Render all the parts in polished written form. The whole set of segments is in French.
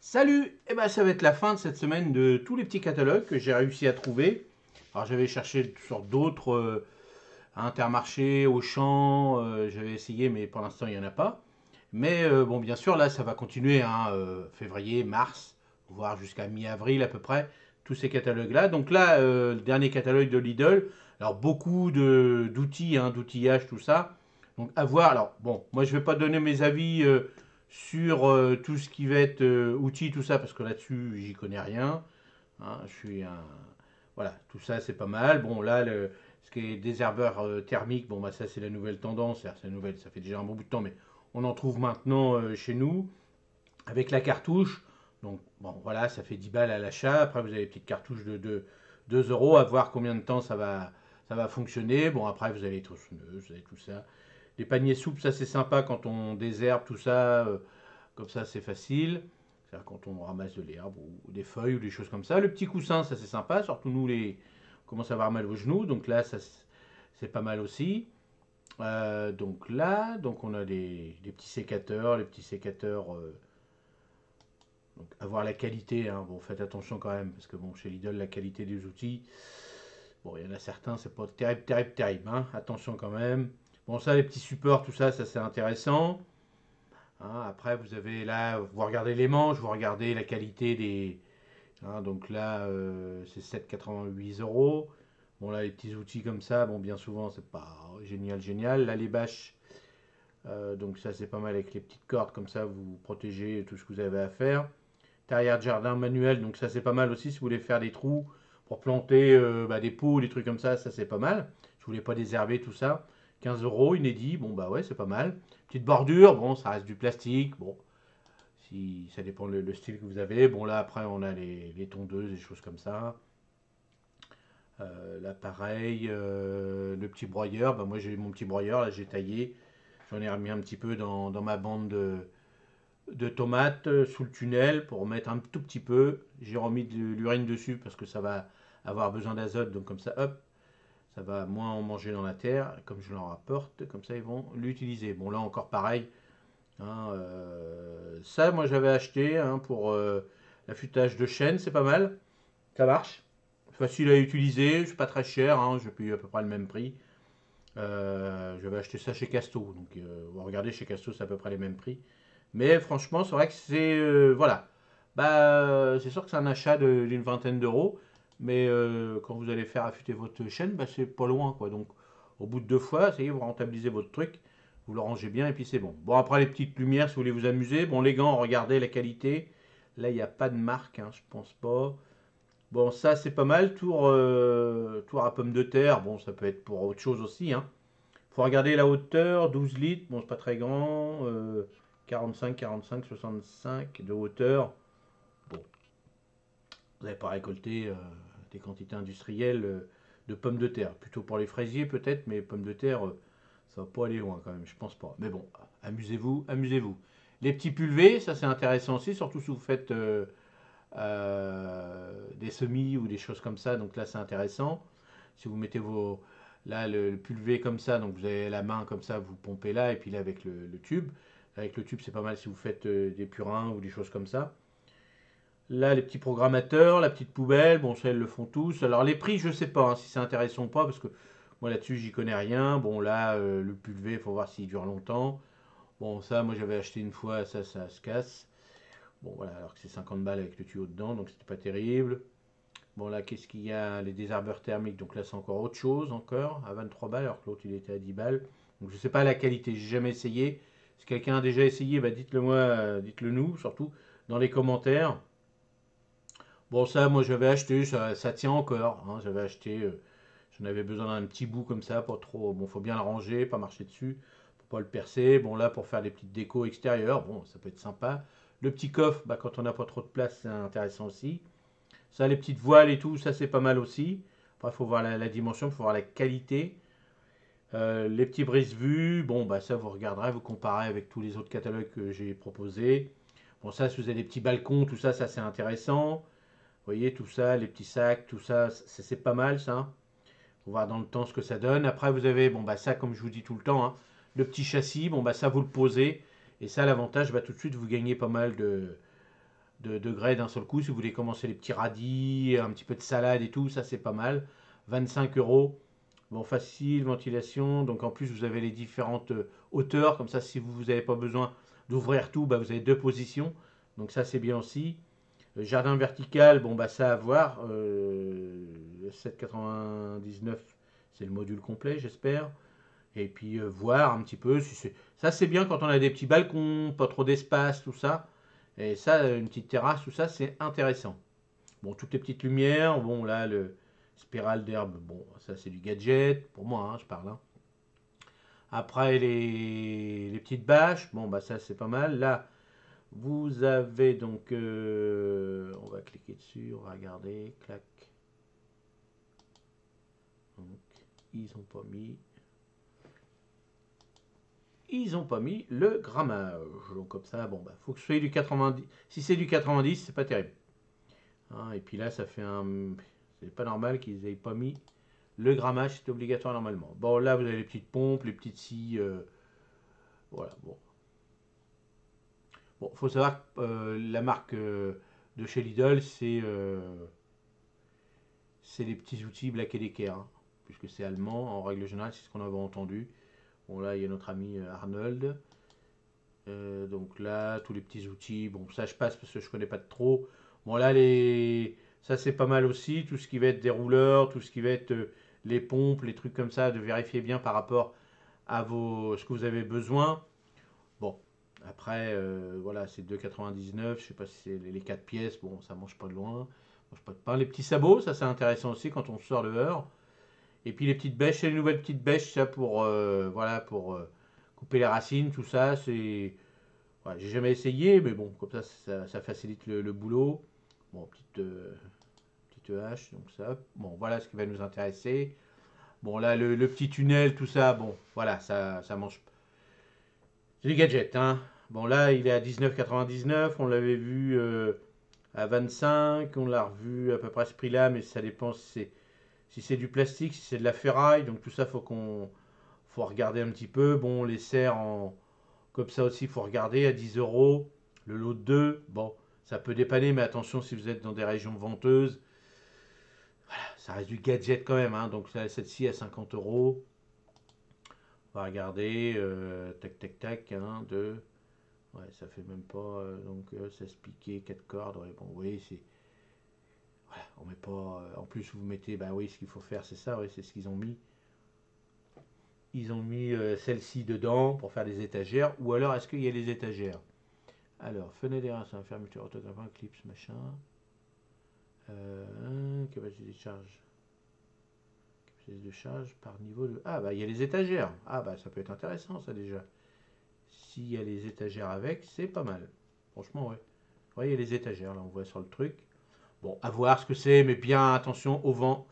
Salut! Eh ben, ça va être la fin de cette semaine de tous les petits catalogues que j'ai réussi à trouver. Alors j'avais cherché sur d'autres Intermarché, Auchan, j'avais essayé mais pour l'instant il n'y en a pas. Mais bon bien sûr là ça va continuer, hein, février, mars, voire jusqu'à mi-avril à peu près, tous ces catalogues-là. Donc là le dernier catalogue de Lidl, alors beaucoup d'outils, hein, d'outillage, tout ça. Donc à voir. Alors bon, moi je vais pas donner mes avis sur tout ce qui va être outils, tout ça, parce que là-dessus j'y connais rien. Hein, je suis un... Voilà, tout ça c'est pas mal. Bon là, ce qui est désherbeur thermique, bon bah ça c'est la nouvelle tendance, c'est la nouvelle, ça fait déjà un bon bout de temps, mais on en trouve maintenant chez nous avec la cartouche. Donc bon voilà, ça fait 10 balles à l'achat. Après vous avez des petites cartouches de 2 euros, à voir combien de temps ça va fonctionner. Bon après vous avez les tronçonneuses, vous avez tout ça. Les paniers souples, ça c'est sympa quand on désherbe tout ça, comme ça c'est facile. C'est-à-dire quand on ramasse de l'herbe ou des feuilles ou des choses comme ça. Le petit coussin, ça c'est sympa, surtout nous les on commence à avoir mal aux genoux, donc là ça c'est pas mal aussi. Donc là, donc on a des petits sécateurs, les petits sécateurs. Donc avoir la qualité, hein. Bon faites attention quand même parce que bon chez Lidl la qualité des outils, bon il y en a certains c'est pas terrible terrible terrible, hein. Attention quand même. Bon ça les petits supports tout ça, ça c'est intéressant. Hein, après, vous avez là, vous regardez les manches, vous regardez la qualité des. Hein, donc là, c'est 7,88 euros. Bon, là, les petits outils comme ça, bon, bien souvent, c'est pas génial, génial. Là, les bâches, donc ça, c'est pas mal avec les petites cordes, comme ça, vous protégez tout ce que vous avez à faire. Terrière de jardin manuel, donc ça, c'est pas mal aussi si vous voulez faire des trous pour planter des pots, des trucs comme ça, c'est pas mal. Si vous voulez pas désherber tout ça. 15 euros, inédit, bon, bah ouais, c'est pas mal. Petite bordure, bon, ça reste du plastique, bon, si ça dépend le style que vous avez. Bon, là, après, on a les tondeuses, des choses comme ça. Là, pareil, le petit broyeur. Bah, moi, j'ai mon petit broyeur, là, j'ai taillé. J'en ai remis un petit peu dans ma bande de tomates sous le tunnel pour mettre un tout petit peu. J'ai remis de l'urine dessus parce que ça va avoir besoin d'azote. Donc, comme ça, hop, ça va moins en manger dans la terre. Comme je leur apporte, comme ça, ils vont l'utiliser. Bon, là, encore pareil. Hein, ça, moi j'avais acheté, hein, pour l'affûtage de chêne, c'est pas mal. Ça marche. Facile à utiliser, c'est pas très cher, hein, j'ai payé à peu près le même prix. J'avais acheté ça chez Casto, donc regardez chez Casto c'est à peu près les mêmes prix. Mais franchement c'est vrai que c'est voilà, bah c'est sûr que c'est un achat d'une vingtaine d'euros, mais quand vous allez faire affûter votre chêne, bah, c'est pas loin quoi. Donc au bout de 2 fois, ça y est, vous rentabilisez votre truc, vous le rangez bien et puis c'est bon. Bon après les petites lumières si vous voulez vous amuser, bon les gants, regardez la qualité. Là il n'y a pas de marque, hein, je pense pas. Bon, ça c'est pas mal. Tour à pommes de terre. Bon, ça peut être pour autre chose aussi, hein. Faut regarder la hauteur. 12 litres. Bon, c'est pas très grand. 45, 45, 65 de hauteur. Bon, vous n'avez pas récolté des quantités industrielles de pommes de terre. Plutôt pour les fraisiers peut-être, mais pommes de terre, ça va pas aller loin quand même, je pense pas. Mais bon, amusez-vous, amusez-vous. Les petits pulvés, ça c'est intéressant aussi, surtout si vous faites des semis ou des choses comme ça. Donc là, c'est intéressant. Si vous mettez là le pulvé comme ça, donc vous avez la main comme ça, vous pompez là, et puis là avec le tube. Avec le tube, c'est pas mal si vous faites des purins ou des choses comme ça. Là, les petits programmateurs, la petite poubelle, bon, ça, ils le font tous. Alors, les prix, je sais pas, hein, si c'est intéressant ou pas, parce que moi, là-dessus, j'y connais rien. Bon, là, le pulvé, il faut voir s'il dure longtemps. Bon, ça, moi, j'avais acheté une fois, ça se casse. Bon, voilà, alors que c'est 50 balles avec le tuyau dedans, donc c'était pas terrible. Bon, là, qu'est-ce qu'il y a? Les désherbeurs thermiques, donc là, c'est encore autre chose, encore, à 23 balles, alors que l'autre, il était à 10 balles. Donc, je sais pas la qualité, j'ai jamais essayé. Si quelqu'un a déjà essayé, bah, dites-le moi, dites-le nous, surtout, dans les commentaires. Bon, ça, moi, j'avais acheté, ça tient encore, hein, j'avais acheté, j'en avais besoin d'un petit bout comme ça, pas trop. Bon, faut bien le ranger, pas marcher dessus, pour pas le percer. Bon, là, pour faire des petites décos extérieures, bon, ça peut être sympa. Le petit coffre, bah, quand on n'a pas trop de place, c'est intéressant aussi. Ça, les petites voiles et tout, ça, c'est pas mal aussi. Après, il faut voir la dimension, il faut voir la qualité. Les petits brise-vue, bon, bah, ça, vous regarderez, vous comparez avec tous les autres catalogues que j'ai proposés. Bon, ça, si vous avez des petits balcons, tout ça, ça, c'est intéressant. Vous voyez, tout ça, les petits sacs, tout ça, c'est pas mal, ça. Faut voir dans le temps ce que ça donne. Après, vous avez, bon, bah, ça, comme je vous dis tout le temps, hein, le petit châssis, bon, bah, ça, vous le posez. Et ça, l'avantage, bah, tout de suite, vous gagnez pas mal de grès d'un seul coup. Si vous voulez commencer les petits radis, un petit peu de salade et tout, ça c'est pas mal. 25 euros. Bon, facile, ventilation. Donc en plus, vous avez les différentes hauteurs. Comme ça, si vous n'avez pas besoin d'ouvrir tout, bah, vous avez deux positions. Donc ça, c'est bien aussi. Jardin vertical, bon, bah ça à voir. 7,99, c'est le module complet, j'espère. Et puis voir un petit peu. Si ça, c'est bien quand on a des petits balcons, pas trop d'espace, tout ça. Et ça, une petite terrasse, tout ça, c'est intéressant. Bon, toutes les petites lumières. Bon, là, le spirale d'herbe, bon, ça, c'est du gadget. Pour moi, hein, je parle. Hein. Après, les petites bâches. Bon, bah ça, c'est pas mal. Là, vous avez donc... on va cliquer dessus, on va regarder. Clac. Donc, ils ont pas mis... Ils n'ont pas mis le grammage. Donc comme ça, bon, bah, faut que ce soit du 90. Si c'est du 90, c'est pas terrible. Hein, et puis là, ça fait un... C'est pas normal qu'ils aient pas mis le grammage, c'est obligatoire normalement. Bon, là, vous avez les petites pompes, les petites scies. Voilà, bon. Bon, faut savoir que la marque de chez Lidl, c'est les petits outils Black Decker. Hein, puisque c'est allemand, en règle générale, c'est ce qu'on avait entendu. Bon, là, il y a notre ami Arnold. Donc là, tous les petits outils. Bon, ça, je passe parce que je connais pas de trop. Bon, là, ça, c'est pas mal aussi. Tout ce qui va être des rouleurs, tout ce qui va être les pompes, les trucs comme ça, de vérifier bien par rapport à ce que vous avez besoin. Bon, après, voilà, c'est 2,99. Je sais pas si c'est les 4 pièces. Bon, ça mange pas de loin. Mange pas de pain. Les petits sabots, ça, c'est intéressant aussi quand on sort dehors. Et puis les petites bêches, c'est les nouvelles petites bêches, ça, pour, voilà, pour couper les racines, tout ça. C'est Ouais, j'ai jamais essayé, mais bon, comme ça facilite le boulot. Bon, petite hache, donc ça. Bon, voilà ce qui va nous intéresser. Bon, là, le petit tunnel, tout ça, bon, voilà, ça mange. C'est des gadgets, hein. Bon, là, il est à 19,99. On l'avait vu à 25. On l'a revu à peu près à ce prix-là, mais ça dépend si c'est du plastique, si c'est de la ferraille. Donc, tout ça, faut regarder un petit peu. Bon, on les sert comme ça aussi, il faut regarder à 10 euros. Le lot de 2, bon, ça peut dépanner, mais attention si vous êtes dans des régions venteuses. Voilà, ça reste du gadget quand même. Hein, donc celle-ci à 50 euros. On va regarder. Tac, tac, tac. 1, 2. Ouais, ça fait même pas. Donc 16 piquets, 4 cordes. Ouais, bon, oui, c'est. Voilà, on met pas. En plus, vous mettez. Bah oui, ce qu'il faut faire, c'est ça. Oui, c'est ce qu'ils ont mis. Ils ont mis celle-ci dedans pour faire des étagères. Ou alors, est-ce qu'il y a les étagères? Alors, fenêtre d'air, c'est un fermeture autographe, clips, machin. Capacité de charge. Capacité de charge par niveau de. Ah, bah, il y a les étagères. Ah, bah, ça peut être intéressant, ça déjà. S'il y a les étagères avec, c'est pas mal. Franchement, ouais. Ouais, il y a les étagères, là, on voit sur le truc. Bon, à voir ce que c'est, mais bien attention au vent.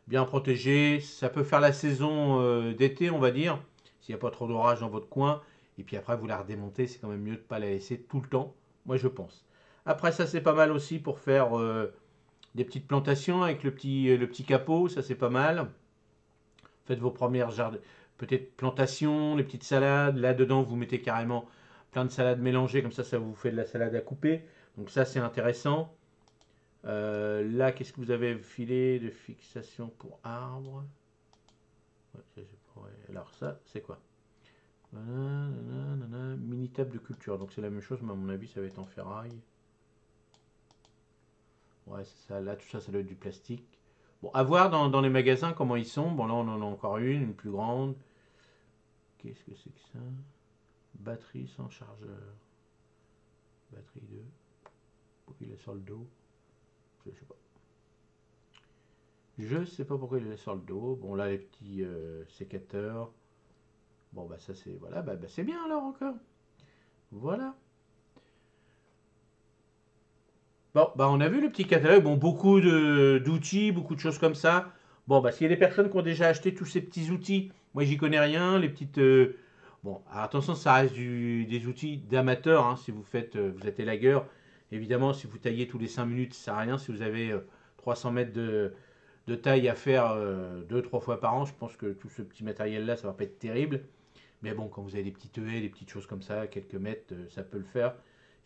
Bien protégé. Ça peut faire la saison d'été, on va dire. S'il n'y a pas trop d'orage dans votre coin. Et puis après, vous la redémontez. C'est quand même mieux de ne pas la laisser tout le temps. Moi, je pense. Après, ça, c'est pas mal aussi pour faire des petites plantations avec le petit capot. Ça, c'est pas mal. Faites vos premières peut-être plantations, les petites salades. Là-dedans, vous mettez carrément plein de salades mélangées. Comme ça vous fait de la salade à couper. Donc ça, c'est intéressant. Là, qu'est-ce que vous avez filé de fixation pour arbre? Ouais, alors ça, c'est quoi? Mini table de culture. Donc c'est la même chose, mais à mon avis, ça va être en ferraille. Ouais, c'est ça. Là, tout ça, ça doit être du plastique. Bon, à voir dans les magasins comment ils sont. Bon, là, on en a encore une plus grande. Qu'est-ce que c'est que ça? Batterie sans chargeur. Batterie 2. Pourquoi il est sur le dos? Je sais pas. Je sais pas pourquoi il est sur le dos. Bon, là, les petits sécateurs. Bon, bah, ça, c'est. Voilà, bah, c'est bien alors encore. Voilà. Bon, bah, on a vu le petit catalogue. Bon, beaucoup d'outils, beaucoup de choses comme ça. Bon, bah, s'il y a des personnes qui ont déjà acheté tous ces petits outils, moi, j'y connais rien. Les petites. Bon, alors, attention, ça reste des outils d'amateurs. Hein, si vous êtes élagueur. Évidemment, si vous taillez tous les 5 minutes, ça sert à rien. Si vous avez 300 mètres de taille à faire 2-3 fois par an, je pense que tout ce petit matériel-là, ça va pas être terrible. Mais bon, quand vous avez des petites haies, des petites choses comme ça, quelques mètres, ça peut le faire.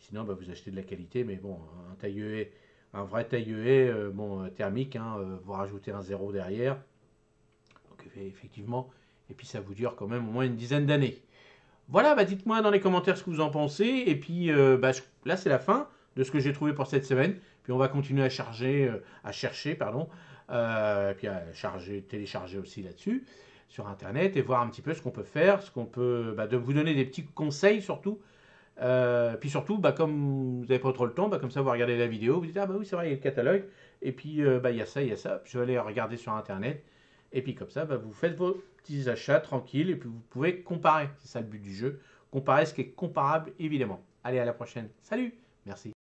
Sinon, bah, vous achetez de la qualité, mais bon, un taille-haie, un vrai taille-haie bon, thermique, hein, vous rajoutez un zéro derrière. Donc effectivement, et puis ça vous dure quand même au moins une dizaine d'années. Voilà, bah dites-moi dans les commentaires ce que vous en pensez. Et puis bah, là, c'est la fin de ce que j'ai trouvé pour cette semaine. Puis on va continuer à charger, à chercher, pardon, et puis à charger, télécharger aussi là-dessus sur Internet et voir un petit peu ce qu'on peut faire, ce qu'on peut, bah, de vous donner des petits conseils surtout. Puis surtout, bah, comme vous n'avez pas trop le temps, bah, comme ça vous regardez la vidéo, vous dites ah bah oui c'est vrai il y a le catalogue. Et puis bah, il y a ça, il y a ça. Puis je vais aller regarder sur Internet. Et puis comme ça, bah, vous faites vos petits achats tranquilles et puis vous pouvez comparer. C'est ça le but du jeu. Comparer ce qui est comparable évidemment. Allez, à la prochaine. Salut. Merci.